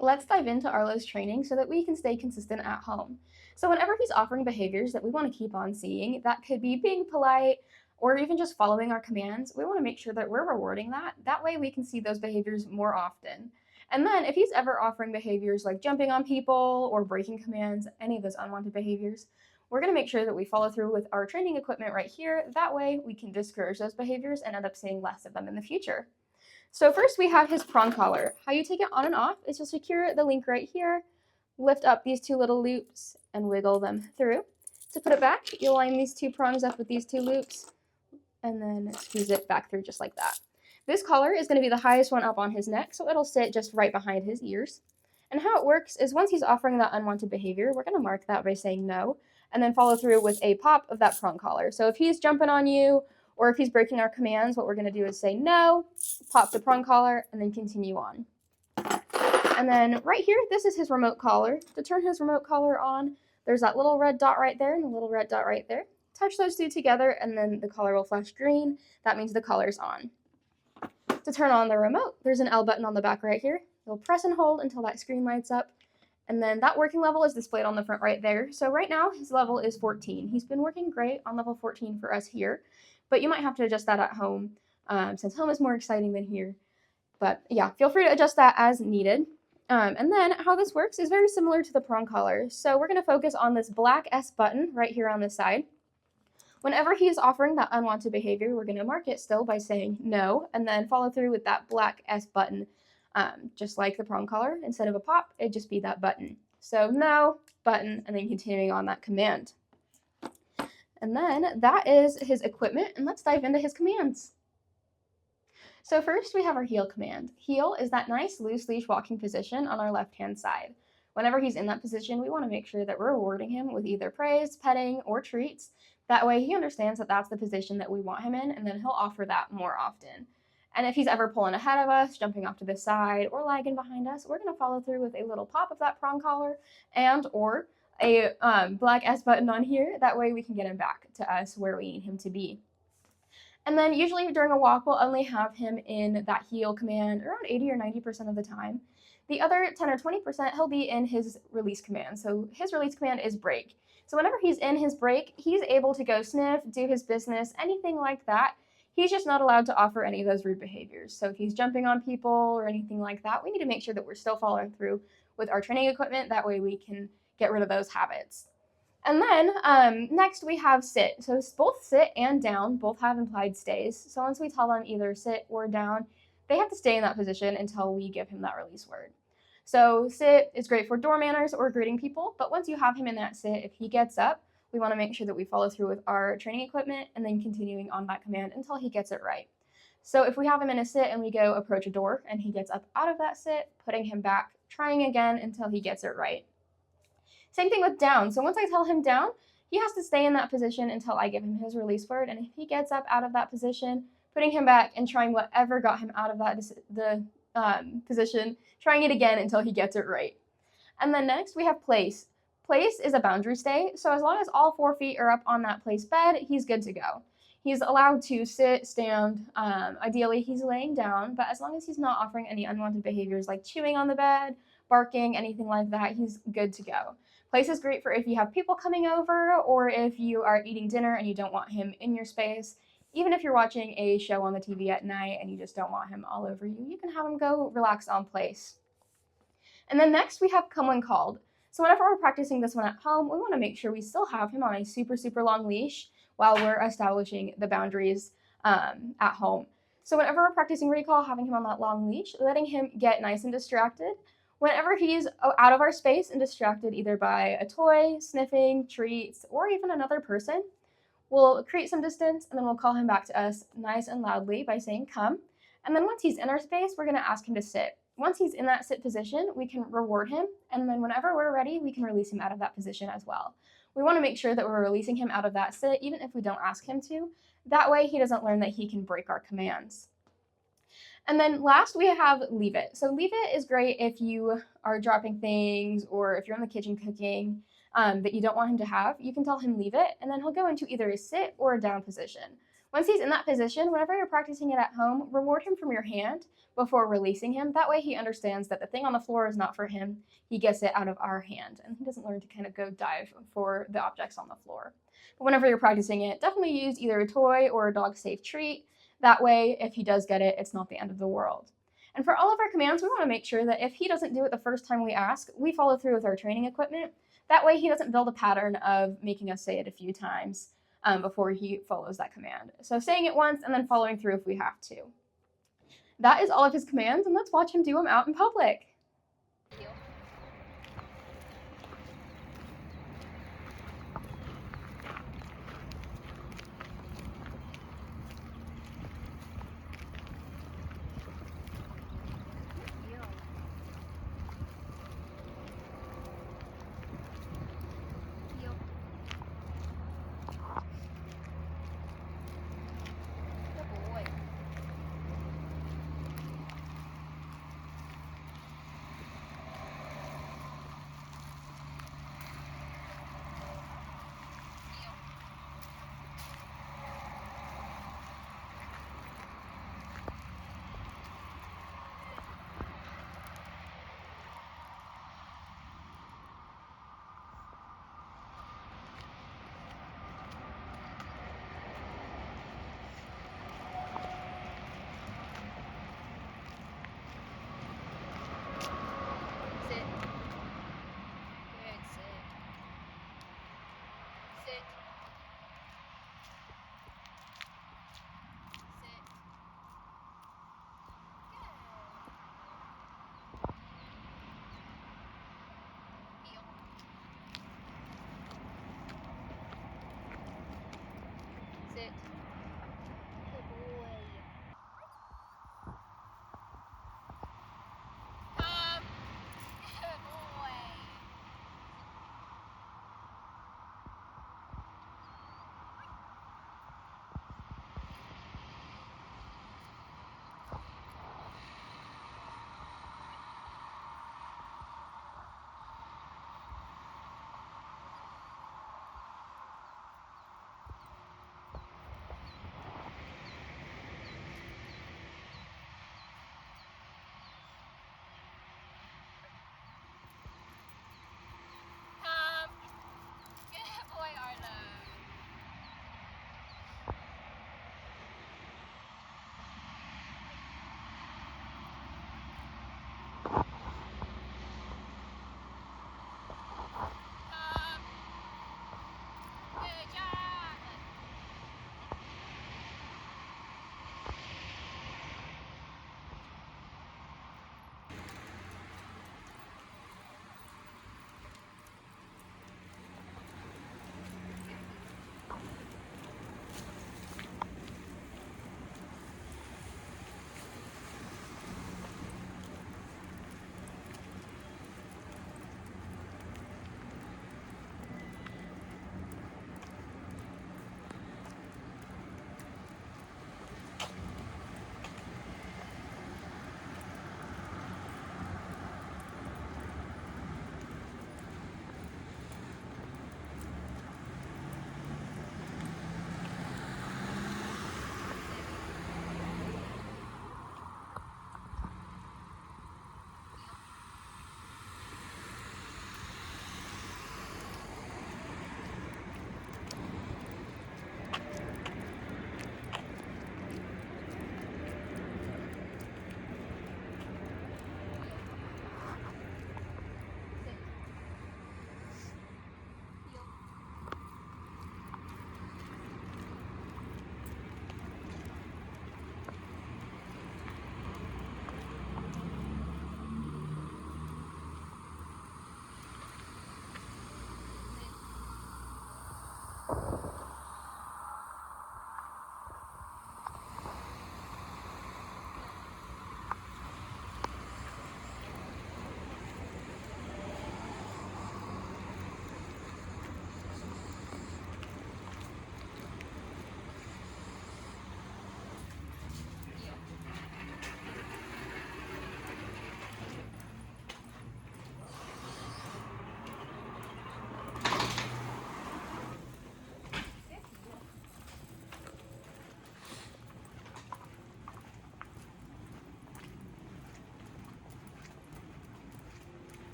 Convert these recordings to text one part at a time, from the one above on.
Let's dive into Arlo's training so that we can stay consistent at home. So whenever he's offering behaviors that we want to keep on seeing, that could be being polite or even just following our commands, we want to make sure that we're rewarding that. That way we can see those behaviors more often. And then if he's ever offering behaviors like jumping on people or breaking commands, any of those unwanted behaviors, we're going to make sure that we follow through with our training equipment right here. That way we can discourage those behaviors and end up seeing less of them in the future. So first we have his prong collar. How you take it on and off is you'll secure the link right here, lift up these two little loops and wiggle them through. To put it back, you'll line these two prongs up with these two loops and then squeeze it back through just like that. This collar is going to be the highest one up on his neck, so it'll sit just right behind his ears. And how it works is once he's offering that unwanted behavior, we're going to mark that by saying no, and then follow through with a pop of that prong collar. So if he's jumping on you, or if he's breaking our commands, what we're going to do is say no, pop the prong collar, and then continue on. And then right here, this is his remote collar. To turn his remote collar on, there's that little red dot right there and the little red dot right there. Touch those two together and then the collar will flash green. That means the collar's on. To turn on the remote, there's an L button on the back right here. You'll press and hold until that screen lights up. And then that working level is displayed on the front right there. So right now his level is 14. He's been working great on level 14 for us here, but you might have to adjust that at home since home is more exciting than here. But yeah, feel free to adjust that as needed. And then how this works is very similar to the prong collar. So we're going to focus on this black S button right here on this side. Whenever he's offering that unwanted behavior, we're going to mark it still by saying no, and then follow through with that black S button, just like the prong collar. Instead of a pop, it'd just be that button. So no, button, and then continuing on that command. And then that is his equipment, and let's dive into his commands. So first we have our heel command. Heel is that nice loose leash walking position on our left-hand side. Whenever he's in that position, we want to make sure that we're rewarding him with either praise, petting, or treats. That way he understands that that's the position that we want him in, and then he'll offer that more often. And if he's ever pulling ahead of us, jumping off to the side, or lagging behind us, we're going to follow through with a little pop of that prong collar and or a black S button on here. That way we can get him back to us where we need him to be. And then usually during a walk, we'll only have him in that heel command around 80 or 90% of the time. The other 10 or 20%, he'll be in his release command. So his release command is break. So whenever he's in his break, he's able to go sniff, do his business, anything like that. He's just not allowed to offer any of those rude behaviors. So if he's jumping on people or anything like that, we need to make sure that we're still following through with our training equipment. That way we can get rid of those habits. And then next we have sit. So both sit and down both have implied stays. So once we tell them either sit or down, they have to stay in that position until we give him that release word. So sit is great for door manners or greeting people, but once you have him in that sit, if he gets up, we want to make sure that we follow through with our training equipment and then continuing on that command until he gets it right. So if we have him in a sit and we go approach a door and he gets up out of that sit, putting him back, trying again until he gets it right. Same thing with down. So once I tell him down, he has to stay in that position until I give him his release word. And if he gets up out of that position, putting him back and trying whatever got him out of that position, trying it again until he gets it right. And then next we have place. Place is a boundary stay. So as long as all 4 feet are up on that place bed, he's good to go. He's allowed to sit, stand. Ideally, he's laying down, but as long as he's not offering any unwanted behaviors like chewing on the bed, barking, anything like that, he's good to go. Place is great for if you have people coming over or if you are eating dinner and you don't want him in your space. Even if you're watching a show on the TV at night and you just don't want him all over you, you can have him go relax on place. And then next we have come when called. So whenever we're practicing this one at home, we want to make sure we still have him on a super, super long leash while we're establishing the boundaries at home. So whenever we're practicing recall, having him on that long leash, letting him get nice and distracted. Whenever he's out of our space and distracted either by a toy, sniffing, treats, or even another person, we'll create some distance and then we'll call him back to us nice and loudly by saying come. And then once he's in our space, we're going to ask him to sit. Once he's in that sit position, we can reward him, and then whenever we're ready, we can release him out of that position as well. We want to make sure that we're releasing him out of that sit, even if we don't ask him to. That way he doesn't learn that he can break our commands. And then last we have leave it. So leave it is great if you are dropping things or if you're in the kitchen cooking that you don't want him to have. You can tell him leave it, and then he'll go into either a sit or a down position. Once he's in that position, whenever you're practicing it at home, reward him from your hand before releasing him. That way he understands that the thing on the floor is not for him. He gets it out of our hand, and he doesn't learn to kind of go dive for the objects on the floor. But whenever you're practicing it, definitely use either a toy or a dog safe treat. That way, if he does get it, it's not the end of the world. And for all of our commands, we want to make sure that if he doesn't do it the first time we ask, we follow through with our training equipment. That way he doesn't build a pattern of making us say it a few times before he follows that command. So saying it once and then following through if we have to. That is all of his commands, and let's watch him do them out in public. Sit. Good boy. Come. Good boy.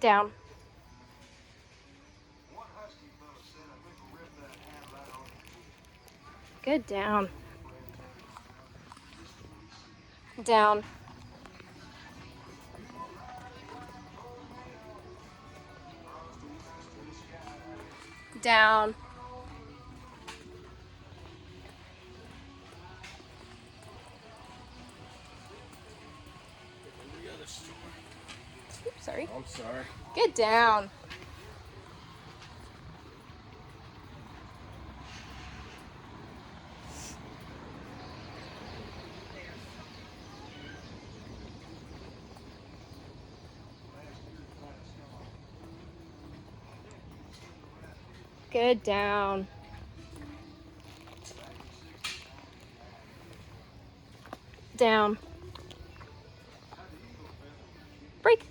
Down. Good. Down. Down. Down. Oops, sorry. I'm sorry. Good. Down. Good. Down. Down. Break.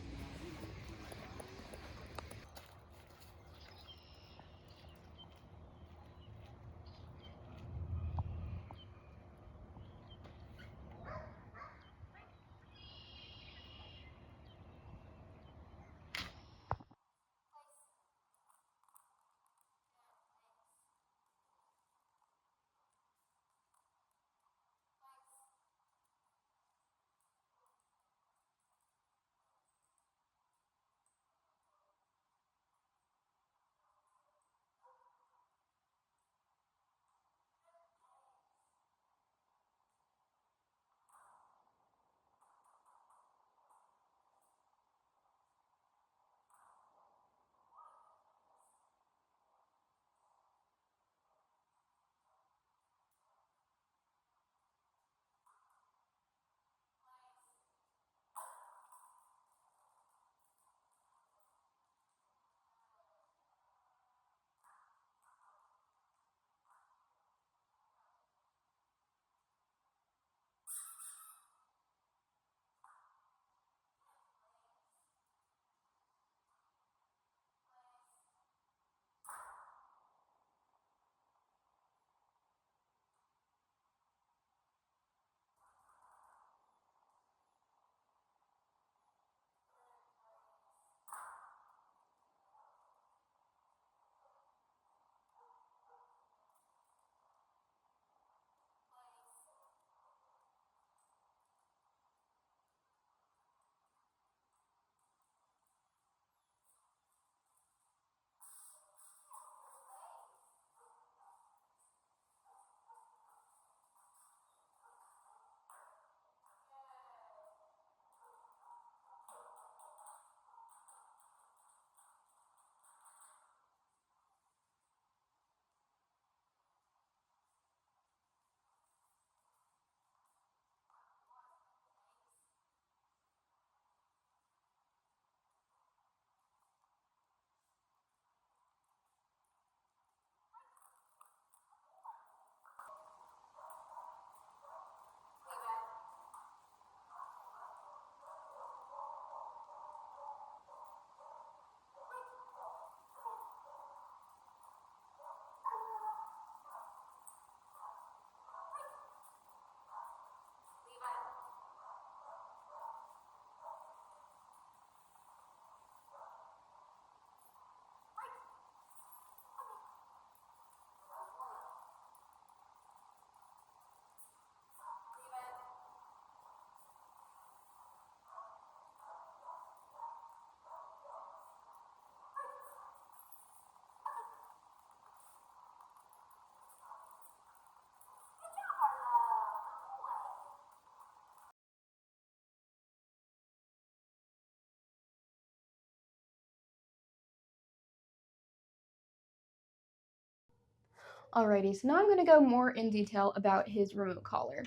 Alrighty, so now I'm going to go more in detail about his remote collar.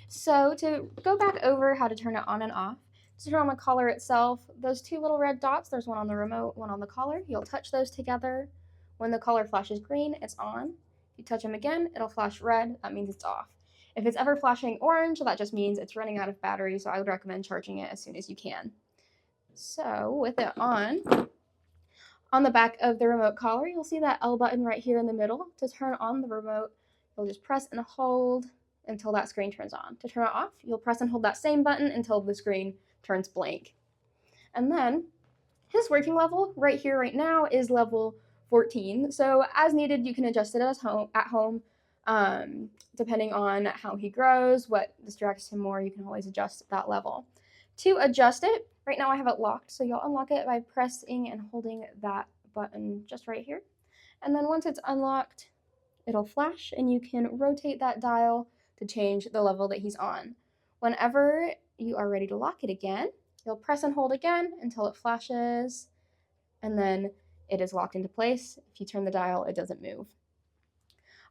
So to go back over how to turn it on and off, to turn on the collar itself, those two little red dots, there's one on the remote, one on the collar. You'll touch those together. When the collar flashes green, it's on. If you touch them again, it'll flash red, that means it's off. If it's ever flashing orange, that just means it's running out of battery, so I would recommend charging it as soon as you can. So with it on the back of the remote collar, you'll see that L button right here in the middle. To turn on the remote, you'll just press and hold until that screen turns on. To turn it off, you'll press and hold that same button until the screen turns blank. And then His working level right here, right now, is level 14. So as needed, you can adjust it at home, depending on how he grows, what distracts him more. You can always adjust that level. To adjust it, right now I have it locked, so you'll unlock it by pressing and holding that button just right here. And then once it's unlocked, it'll flash, and you can rotate that dial to change the level that he's on. Whenever you are ready to lock it again, you'll press and hold again until it flashes, and then it is locked into place. If you turn the dial, it doesn't move.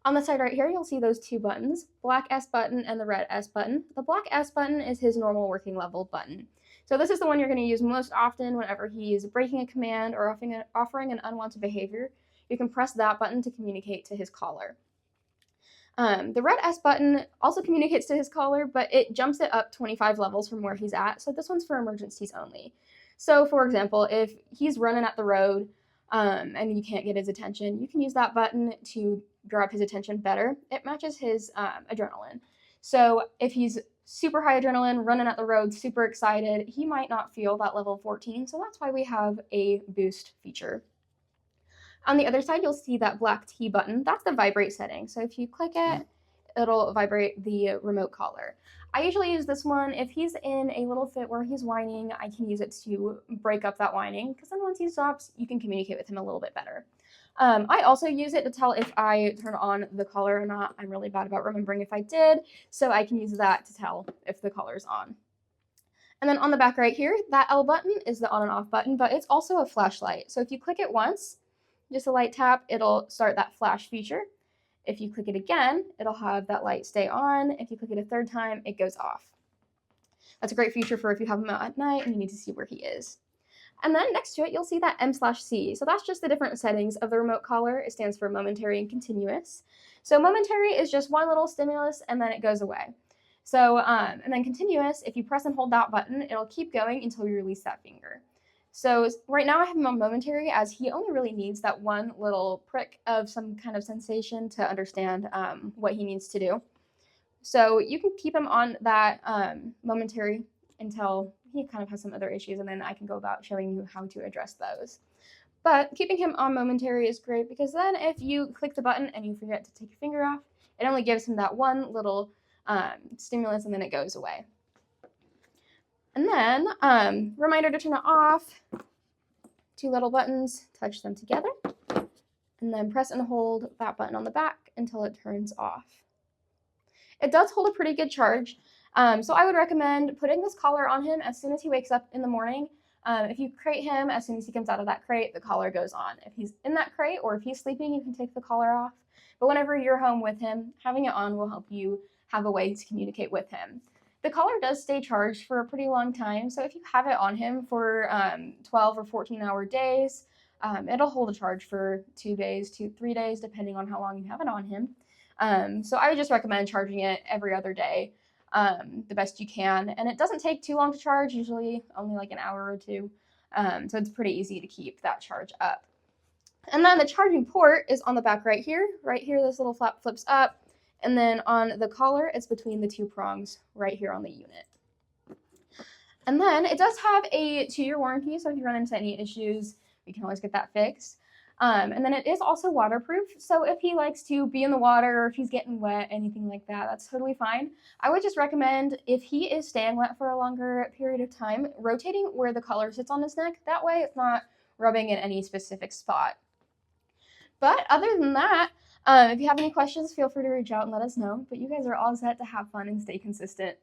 On the side right here, you'll see those two buttons, black S button and the red S button. The black S button is his normal working level button. So this is the one you're going to use most often whenever he's breaking a command or offering an unwanted behavior. You can press that button to communicate to his caller. The red S button also communicates to his caller, but it jumps it up 25 levels from where he's at, so this one's for emergencies only. So, for example, if he's running at the road and you can't get his attention, you can use that button to grab his attention better. It matches his adrenaline. So if he's super high adrenaline, running at the road, super excited, he might not feel that level 14, so that's why we have a boost feature. On the other side, you'll see that black T button. That's the vibrate setting. So if you click it, it'll vibrate the remote collar. I usually use this one if he's in a little fit where he's whining. I can use it to break up that whining, because then once he stops, you can communicate with him a little bit better. I also use it to tell if I turn on the collar or not. I'm really bad about remembering if I did, so I can use that to tell if the collar's on. And then on the back right here, that L button is the on and off button, but it's also a flashlight. So if you click it once, just a light tap, it'll start that flash feature. If you click it again, it'll have that light stay on. If you click it a third time, it goes off. That's a great feature for if you have him out at night and you need to see where he is. And then next to it, you'll see that M/C. So that's just the different settings of the remote collar. It stands for momentary and continuous. So momentary is just one little stimulus and then it goes away. So, and then continuous, if you press and hold that button, it'll keep going until you release that finger. So right now I have him on momentary, as he only really needs that one little prick of some kind of sensation to understand what he needs to do. So you can keep him on that momentary until he kind of has some other issues, and then I can go about showing you how to address those. But keeping him on momentary is great, because then if you click the button and you forget to take your finger off, it only gives him that one little stimulus and then it goes away. And then, reminder to turn it off, two little buttons, touch them together, and then press and hold that button on the back until it turns off. It does hold a pretty good charge, so I would recommend putting this collar on him as soon as he wakes up in the morning. If you crate him, as soon as he comes out of that crate, the collar goes on. If he's in that crate or if he's sleeping, you can take the collar off. But whenever you're home with him, having it on will help you have a way to communicate with him. The collar does stay charged for a pretty long time, so if you have it on him for 12 or 14-hour days, it'll hold a charge for 2 days to 3 days, depending on how long you have it on him. So I would just recommend charging it every other day, the best you can. And it doesn't take too long to charge, usually only like an hour or two. So it's pretty easy to keep that charge up. And then the charging port is on the back right here. Right here, this little flap flips up. And then on the collar, it's between the two prongs right here on the unit. And then it does have a 2-year warranty, so if you run into any issues, we can always get that fixed. And then it is also waterproof, so if he likes to be in the water or if he's getting wet, anything like that, that's totally fine. I would just recommend, if he is staying wet for a longer period of time, rotating where the collar sits on his neck. That way it's not rubbing in any specific spot. But other than that, if you have any questions, feel free to reach out and let us know. But you guys are all set to have fun and stay consistent.